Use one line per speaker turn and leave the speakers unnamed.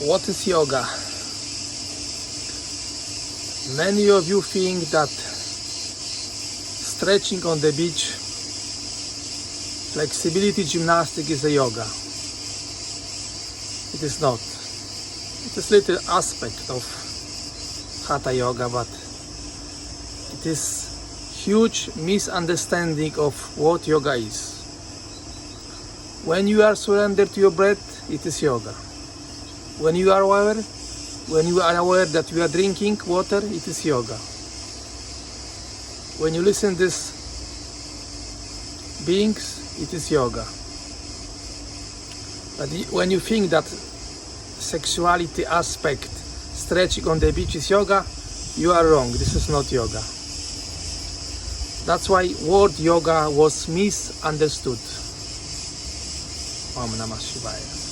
What is yoga? Many of you think that stretching on the beach, flexibility gymnastic is a yoga. It is not. It is little aspect of Hatha yoga, but it is huge misunderstanding of what yoga is. When you are surrendered to your breath, it is yoga. When you are aware that you are drinking water, it is yoga. When you listen to these beings, it is yoga. But when you think that sexuality aspect, stretching on the beach is yoga, you are wrong. This is not yoga. That's why word yoga was misunderstood. Om Namah Shivaya.